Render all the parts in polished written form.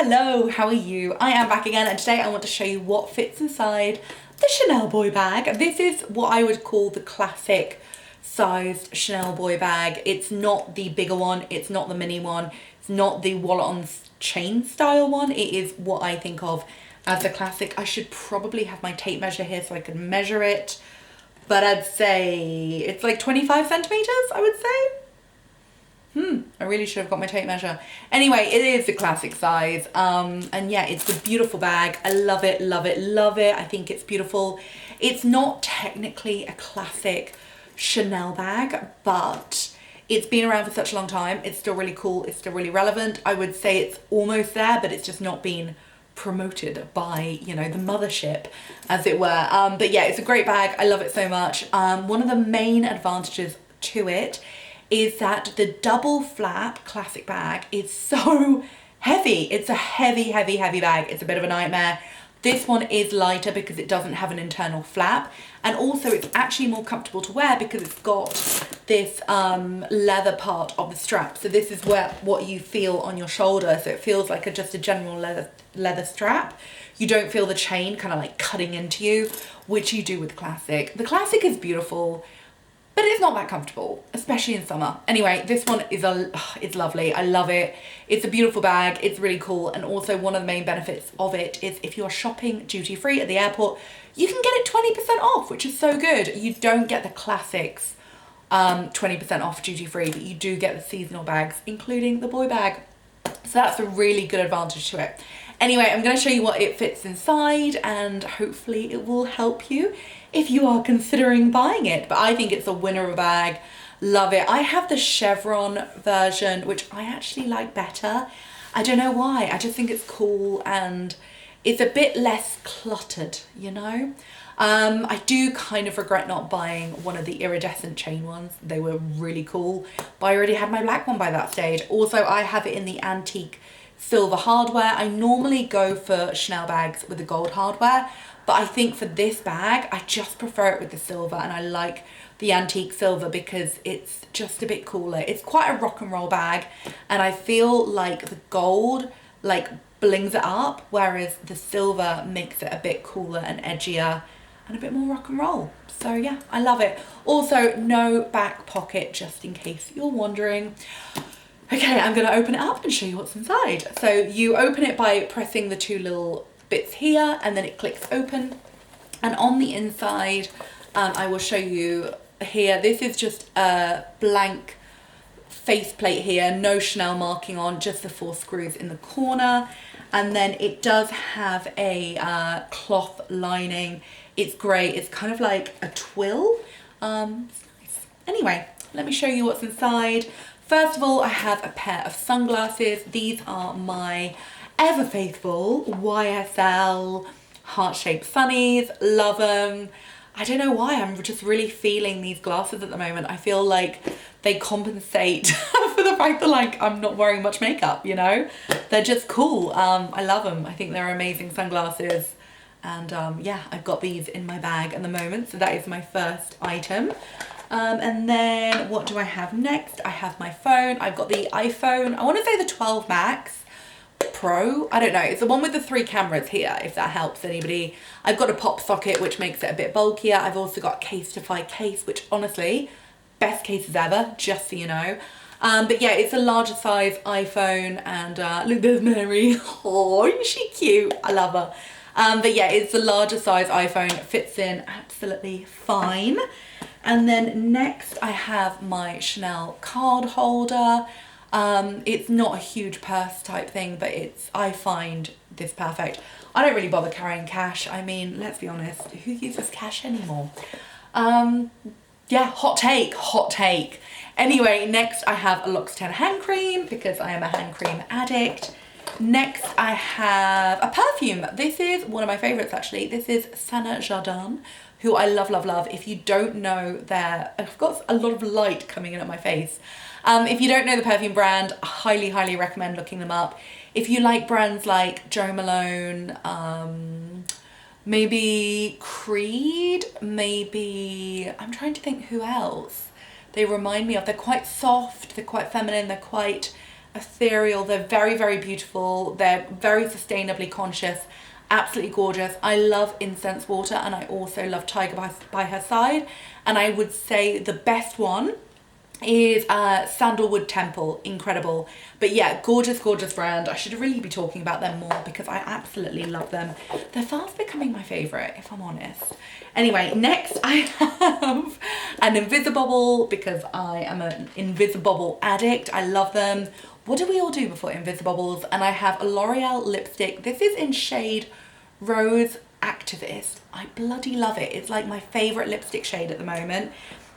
Hello, how are you? I am back again, and today I want to show you what fits inside the ChanelBoy bag. This is what I would call the classic sized ChanelBoy bag. It's not the bigger one, it's not the mini one, it's not the wallet on chain style one. It is what I think of as the classic. I should probably have my tape measure here so I can measure it, but I'd say it's like 25 centimeters, I would say. I really should have got my tape measure. Anyway, it is the classic size. And yeah, it's a beautiful bag. I love it, love it, love it. I think it's beautiful. It's not technically a classic Chanel bag, but it's been around for such a long time. It's still really cool. It's still really relevant. I would say it's almost there, but it's just not been promoted by, you know, the mothership, as it were. But yeah, it's a great bag. I love it so much. One of the main advantages to it is that the double flap classic bag is so heavy. It's a heavy bag. It's a bit of a nightmare. This one is lighter because it doesn't have an internal flap, and also it's actually more comfortable to wear because it's got this leather part of the strap. So this is what you feel on your shoulder, so it feels like just a general leather strap. You don't feel the chain kind of like cutting into you, which you do with the classic. The classic is beautiful, but it's not that comfortable, especially in summer. Anyway, this one is it's lovely. I love it. It's a beautiful bag. It's really cool. And also one of the main benefits of it is if you're shopping duty free at the airport, you can get it 20% off, which is so good. You don't get the classics 20% off duty free, but you do get the seasonal bags, including the boy bag. So that's a really good advantage to it. Anyway, I'm going to show you what it fits inside, and hopefully it will help you if you are considering buying it. But I think it's a winner of a bag. Love it. I have the chevron version, which I actually like better. I don't know why. I just think it's cool and it's a bit less cluttered, you know? I do kind of regret not buying one of the iridescent chain ones. They were really cool, but I already had my black one by that stage. Also, I have it in the antique silver hardware. I normally go for Chanel bags with the gold hardware, but I think for this bag, I just prefer it with the silver, and I like the antique silver because it's just a bit cooler. It's quite a rock and roll bag, and I feel like the gold like blings it up, whereas the silver makes it a bit cooler and edgier and a bit more rock and roll. So yeah, I love it. Also, no back pocket, just in case you're wondering. Okay, I'm gonna open it up and show you what's inside. So you open it by pressing the two little bits here, and then it clicks open. And on the inside, I will show you here, this is just a blank faceplate here, no Chanel marking on, just the 4 screws in the corner. And then it does have a cloth lining. It's great. It's kind of like a twill. It's nice. Anyway, let me show you what's inside. First of all, I have a pair of sunglasses. These are my ever faithful YSL heart-shaped sunnies. Love them. I don't know why, I'm just really feeling these glasses at the moment. I feel like they compensate for the fact that like I'm not wearing much makeup, you know? They're just cool. I love them. I think they're amazing sunglasses. And yeah, I've got these in my bag at the moment. So that is my first item. And then what do I have next? I have my phone. I've got the iPhone. I want to say the 12 Max Pro. I don't know. It's the one with the 3 cameras here, if that helps anybody. I've got a pop socket, which makes it a bit bulkier. I've also got a case-to-fly case, which honestly, best cases ever, just so you know. But yeah, it's a larger size iPhone, and look, there's Mary. Oh, isn't she cute? I love her. But yeah, it's a larger size iPhone. It fits in absolutely fine. And then next I have my Chanel card holder. It's not a huge purse type thing, but I find this perfect. I don't really bother carrying cash. I mean, let's be honest, who uses cash anymore? Yeah, hot take. Anyway, next I have a L'Occitane hand cream because I am a hand cream addict. Next I have a perfume. This is one of my favorites actually. This is Sana Jardin, who I love, love, love. If you don't know I've got a lot of light coming in at my face. If you don't know the perfume brand, I highly, highly recommend looking them up. If you like brands like Jo Malone, maybe Creed, maybe, I'm trying to think who else they remind me of. They're quite soft, they're quite feminine, they're quite ethereal. They're very, very beautiful. They're very sustainably conscious. Absolutely gorgeous. I love incense water, and I also love Tiger by her side. And I would say the best one is Sandalwood Temple. Incredible. But yeah, gorgeous, gorgeous brand. I should really be talking about them more because I absolutely love them. They're fast becoming my favorite, if I'm honest. Anyway, next I have an Invisibobble because I am an Invisibobble addict. I love them. What do we all do before Invisibobbles? And I have a L'Oreal lipstick. This is in shade Rose Activist. I bloody love it. It's like my favorite lipstick shade at the moment.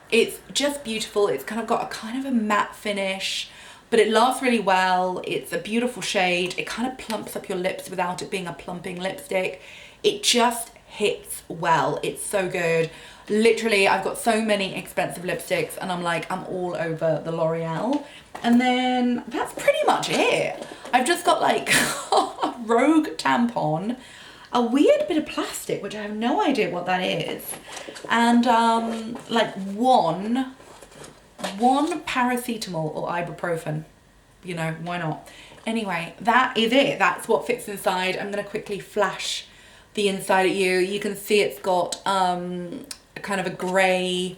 It's just beautiful. It's kind of got a kind of a matte finish, but it lasts really well. It's a beautiful shade. It kind of plumps up your lips without it being a plumping lipstick. It just hits well. It's so good. Literally, I've got so many expensive lipsticks and I'm like, I'm all over the L'Oreal. And then that's pretty much it. I've just got like a Rogue tampon, a weird bit of plastic, which I have no idea what that is, and like one paracetamol or ibuprofen. You know, why not? Anyway, that is it. That's what fits inside. I'm gonna quickly flash the inside at you. You can see it's got a kind of a grey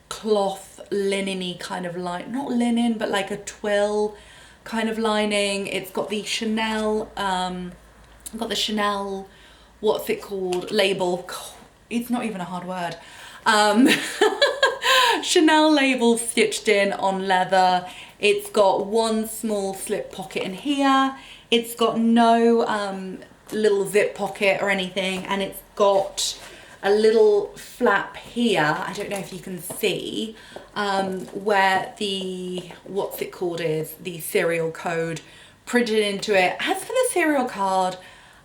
cloth linen-y kind of line, not linen, but like a twill kind of lining. It's got the Chanel, what's it called, label. It's not even a hard word. Chanel label stitched in on leather. It's got one small slip pocket in here. It's got no little zip pocket or anything, and it's got a little flap here. I don't know if you can see where the, what's it called, is the serial code printed into it. As for the serial card,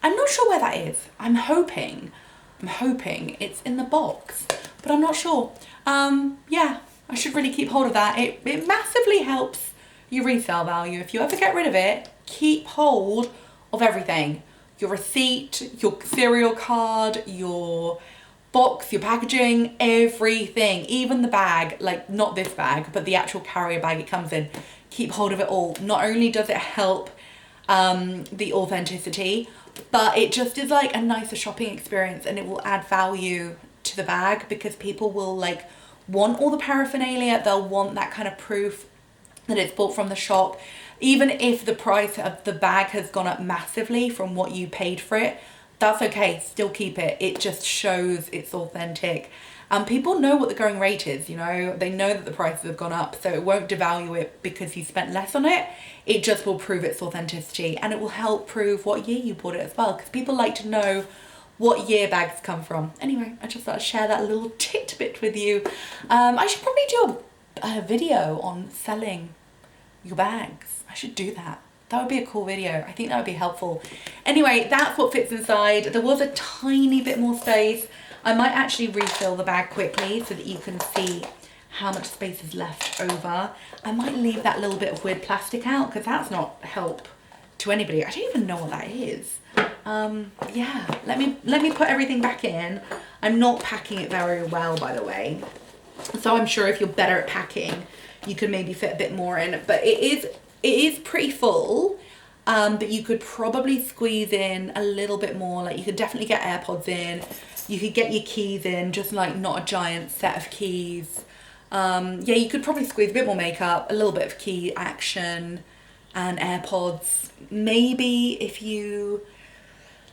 I'm not sure where that is. I'm hoping it's in the box, but I'm not sure. Yeah, I should really keep hold of that. It massively helps your resale value. If you ever get rid of it, keep hold of everything. Your receipt, your serial card, your box, your packaging, everything, even the bag, like not this bag, but the actual carrier bag it comes in. Keep hold of it all. Not only does it help the authenticity, but it just is like a nicer shopping experience, and it will add value to the bag because people will like want all the paraphernalia. They'll want that kind of proof that it's bought from the shop. Even if the price of the bag has gone up massively from what you paid for it, that's okay, still keep it. It just shows it's authentic. People know what the going rate is, you know, they know that the prices have gone up, so it won't devalue it because you spent less on it. It just will prove its authenticity, and it will help prove what year you bought it as well, because people like to know what year bags come from. Anyway, I just thought I'd share that little tidbit with you. I should probably do a video on selling your bags. I should do that. That would be a cool video. I think that would be helpful. Anyway, that's what fits inside. There was a tiny bit more space. I might actually refill the bag quickly so that you can see how much space is left over. I might leave that little bit of weird plastic out because that's not help to anybody. I don't even know what that is. Yeah, let me put everything back in. I'm not packing it very well, by the way. So I'm sure if you're better at packing, you could maybe fit a bit more in. But it is pretty full. But you could probably squeeze in a little bit more. Like you could definitely get AirPods in. You could get your keys in, just like not a giant set of keys. Yeah, you could probably squeeze a bit more makeup, a little bit of key action and AirPods. Maybe if you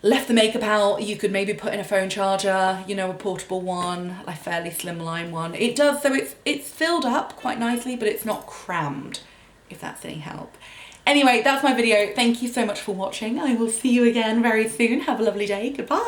left the makeup out, you could maybe put in a phone charger, you know, a portable one, like fairly slimline one. It does, so it's filled up quite nicely, but it's not crammed, if that's any help. Anyway, that's my video. Thank you so much for watching. I will see you again very soon. Have a lovely day. Goodbye.